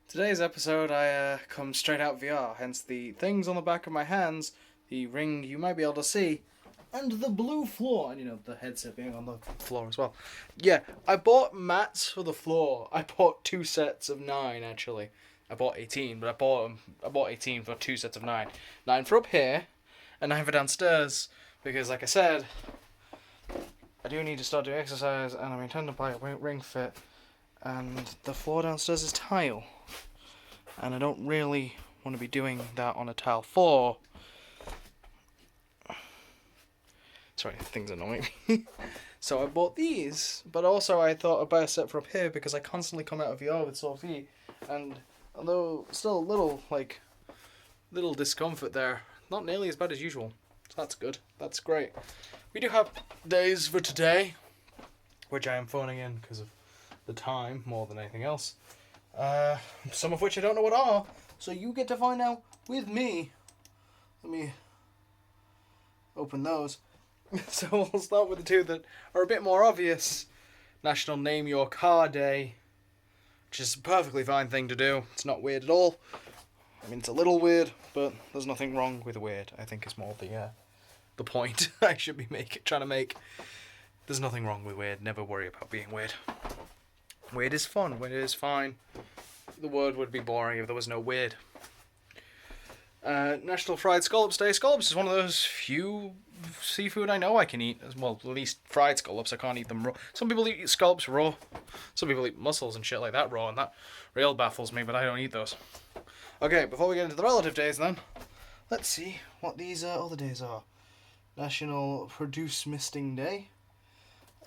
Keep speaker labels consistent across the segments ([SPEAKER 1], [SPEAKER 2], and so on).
[SPEAKER 1] Today's episode, I come straight out VR, hence the things on the back of my hands, the ring you might be able to see, and the blue floor, and the headset being on the floor as well. Yeah, I bought mats for the floor. I bought 2 sets of 9 actually. I bought 18, but I bought 18 for 2 sets of 9. 9 for up here, and 9 for downstairs, because like I said, I do need to start doing exercise, and I intend to buy a ring fit, and the floor downstairs is tile. And I don't really want to be doing that on a tile floor. Sorry, things annoy me. So I bought these, but also I thought I'd buy a set for up here because I constantly come out of VR with sore feet, and although still a little discomfort there, not nearly as bad as usual. So that's good. That's great. We do have days for today, which I am phoning in because of the time more than anything else. Some of which I don't know what are, so you get to find out with me. Let me open those. So we'll start with the two that are a bit more obvious. National Name Your Car Day, which is a perfectly fine thing to do. It's not weird at all. I mean, it's a little weird, but there's nothing wrong with weird. I think is more the point I should be trying to make. There's nothing wrong with weird. Never worry about being weird. Weird is fun. Weird is fine. The word would be boring if there was no weird. National Fried Scallops Day. Scallops is one of those few seafood I know I can eat. Well, at least fried scallops. I can't eat them raw. Some people eat scallops raw. Some people eat mussels and shit like that raw, and that real baffles me, but I don't eat those. Okay, before we get into the relative days then, let's see what these other days are. National Produce Misting Day.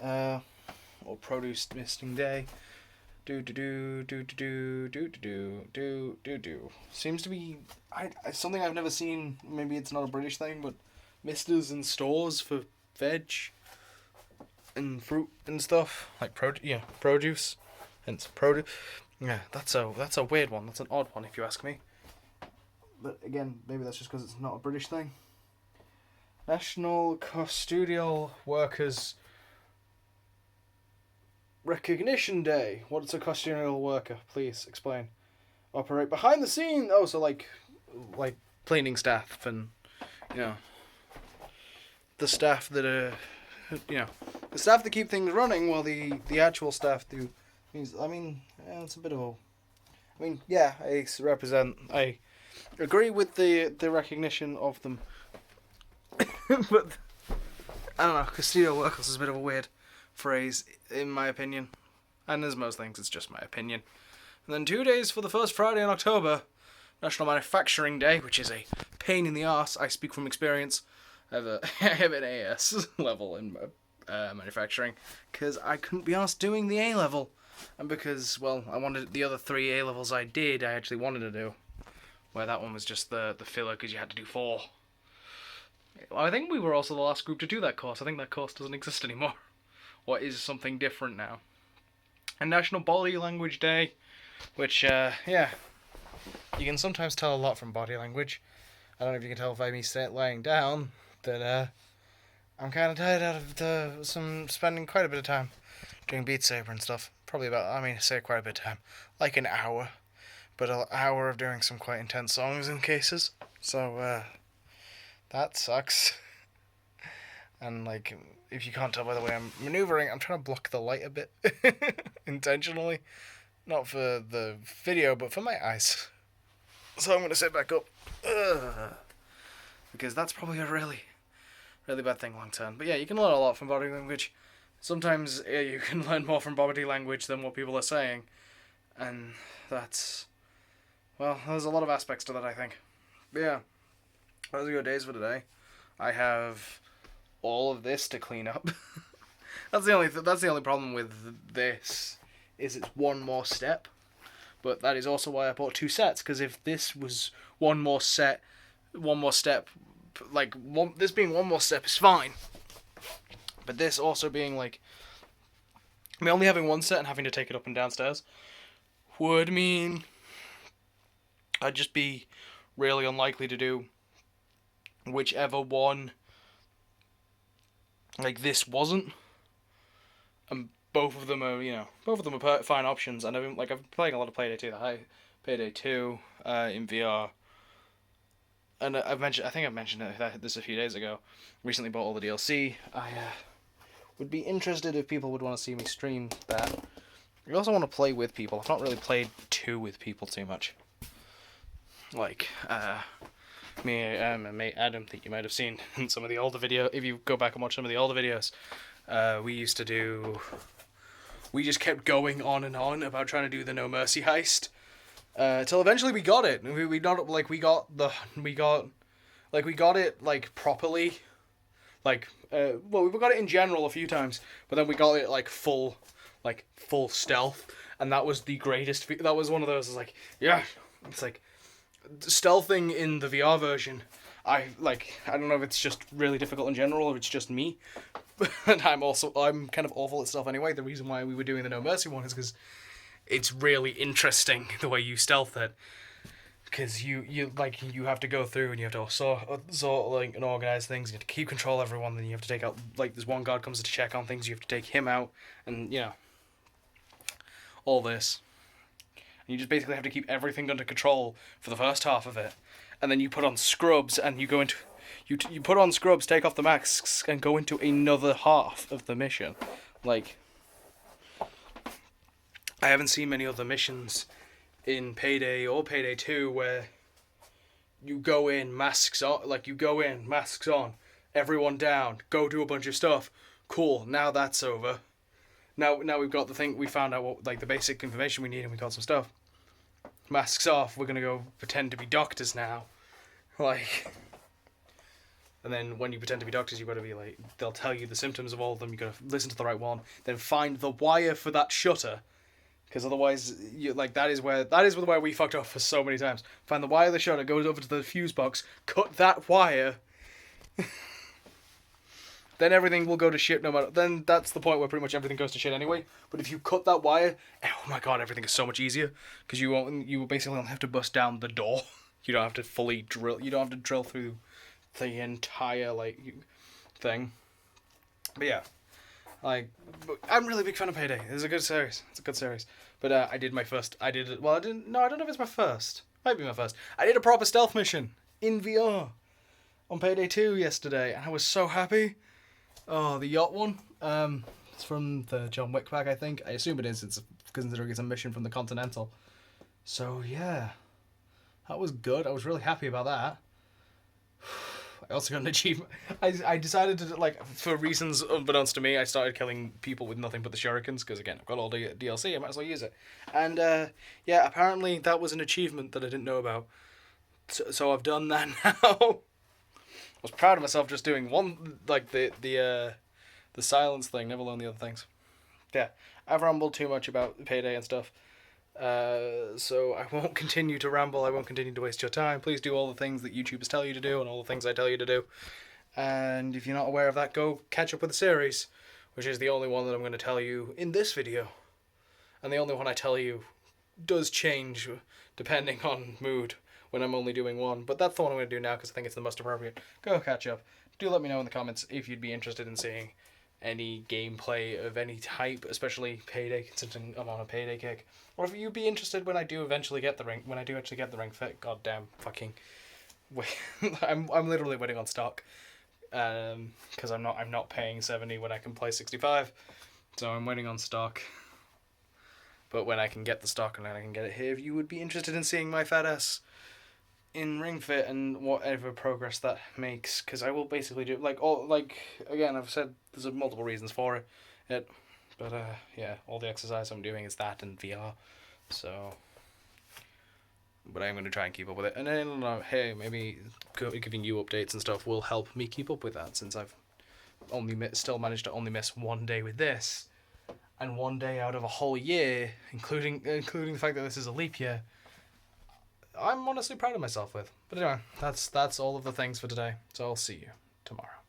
[SPEAKER 1] Or Produce Misting Day. Seems to be something I've never seen. Maybe it's not a British thing, but misters in stores for veg and fruit and stuff like produce. Hence produce. Yeah, that's a weird one. That's an odd one if you ask me. But again, maybe that's just because it's not a British thing. National Custodial Workers Recognition Day. What's a custodial worker? Please explain. Operate behind the scene. Oh, so like cleaning staff and the staff that are the staff that keep things running while the actual staff do. I mean, it's a bit of a. I mean, yeah, I agree with the recognition of them, but I don't know. Custodial workers is a bit of a weird phrase, in my opinion. And as most things, it's just my opinion. And then 2 days for the first Friday in October, National Manufacturing Day, which is a pain in the arse. I speak from experience. I have an AS level in manufacturing, because I couldn't be asked doing the A level. And because, well, I wanted the other 3 A levels I actually wanted to do. Where that one was just the filler, because you had to do 4. Well, I think we were also the last group to do that course. I think that course doesn't exist anymore. Or is something different now. And National Body Language Day, which, you can sometimes tell a lot from body language. I don't know if you can tell by me lying down that I'm kind of tired out of spending quite a bit of time doing Beat Saber and stuff. Probably I say quite a bit of time. Like an hour. But an hour of doing some quite intense songs in cases. So, that sucks. And, if you can't tell by the way I'm maneuvering, I'm trying to block the light a bit. Intentionally. Not for the video, but for my eyes. So I'm going to sit back up. Because that's probably a really, really bad thing long term. But yeah, you can learn a lot from body language. Sometimes you can learn more from body language than what people are saying. And that's... Well, there's a lot of aspects to that, I think. But yeah, those are your days for today. I have all of this to clean up. That's the only problem with this, is it's one more step. But that is also why I bought 2 sets, because if this was one more step, this being one more step is fine. But this also being only having 1 set and having to take it up and downstairs would mean I'd just be really unlikely to do whichever one this wasn't, and both of them are fine options. And I've been playing a lot of Payday 2. Payday 2 in VR. And I think I've mentioned this a few days ago. Recently bought all the DLC. I would be interested if people would want to see me stream that. I also want to play with people. I've not really played 2 with people too much. Like, me and my mate Adam, that you might have seen in some of the older videos. If you go back and watch some of the older videos, we just kept going on and on about trying to do the No Mercy heist. Till eventually we got it. We got it like properly. We got it in general a few times, but then we got it like full stealth, and that was the greatest. That was one of those. It's like stealthing in the VR version. I don't know if it's just really difficult in general or it's just me, and I'm kind of awful at stealth anyway. The reason why we were doing the No Mercy one is because it's really interesting the way you stealth it, because you have to go through and you have to sort and organize things. You have to keep control of everyone. Then you have to take out, there's one guard comes to check on things. You have to take him out, and all this. And you just basically have to keep everything under control for the first half of it, and then you put on scrubs and you go into you put on scrubs, take off the masks, and go into another half of the mission. I haven't seen many other missions in Payday or Payday 2 where you go in, masks on, everyone down, go do a bunch of stuff. Cool, now that's over. Now we've got the thing, we found out what, the basic information we need, and we got some stuff. Masks off, we're gonna go pretend to be doctors now. And then when you pretend to be doctors, you've got to be they'll tell you the symptoms of all of them, you've got to listen to the right one, then find the wire for that shutter. Because otherwise, that is where we fucked up for so many times. Find the wire of the shutter, goes over to the fuse box, cut that wire. Then everything will go to shit no matter. Then that's the point where pretty much everything goes to shit anyway. But if you cut that wire, oh my god, everything is so much easier. Because you basically only have to bust down the door. You don't have to fully drill. You don't have to drill through the entire thing. But yeah. I'm really a big fan of Payday. It's a good series. But I don't know if it's my first. Might be my first. I did a proper stealth mission in VR on Payday 2 yesterday, and I was so happy. Oh, the yacht one. It's from the John Wick pack, I think. I assume it is. It's considering it's a mission from the Continental. So yeah, that was good. I was really happy about that. I also got an achievement. I decided to, for reasons unbeknownst to me, I started killing people with nothing but the shurikens, because again, I've got all the DLC, I might as well use it. And, apparently that was an achievement that I didn't know about. So I've done that now. I was proud of myself just doing one, the silence thing, never alone the other things. Yeah, I've rambled too much about Payday and stuff. So I won't continue to ramble, I won't continue to waste your time. Please do all the things that YouTubers tell you to do and all the things I tell you to do. And if you're not aware of that, go catch up with the series, which is the only one that I'm going to tell you in this video. And the only one I tell you does change depending on mood when I'm only doing one. But that's the one I'm going to do now because I think it's the most appropriate. Go catch up. Do let me know in the comments if you'd be interested in seeing any gameplay of any type, especially Payday, considering I'm on a Payday kick. Or if you'd be interested when I do actually get the ring fit. Goddamn fucking wait. I'm literally waiting on stock. Because I'm not paying 70 when I can play 65. So I'm waiting on stock. But when I can get the stock and then I can get it here, if you would be interested in seeing my fat ass in ring fit and whatever progress that makes, because I will basically do again, I've said there's multiple reasons for it, but all the exercise I'm doing is that and VR, so, but I'm going to try and keep up with it, and then hey, maybe giving you updates and stuff will help me keep up with that, since I've still managed to only miss one day with this, and one day out of a whole year, including the fact that this is a leap year, I'm honestly proud of myself with. But anyway, that's all of the things for today. So I'll see you tomorrow.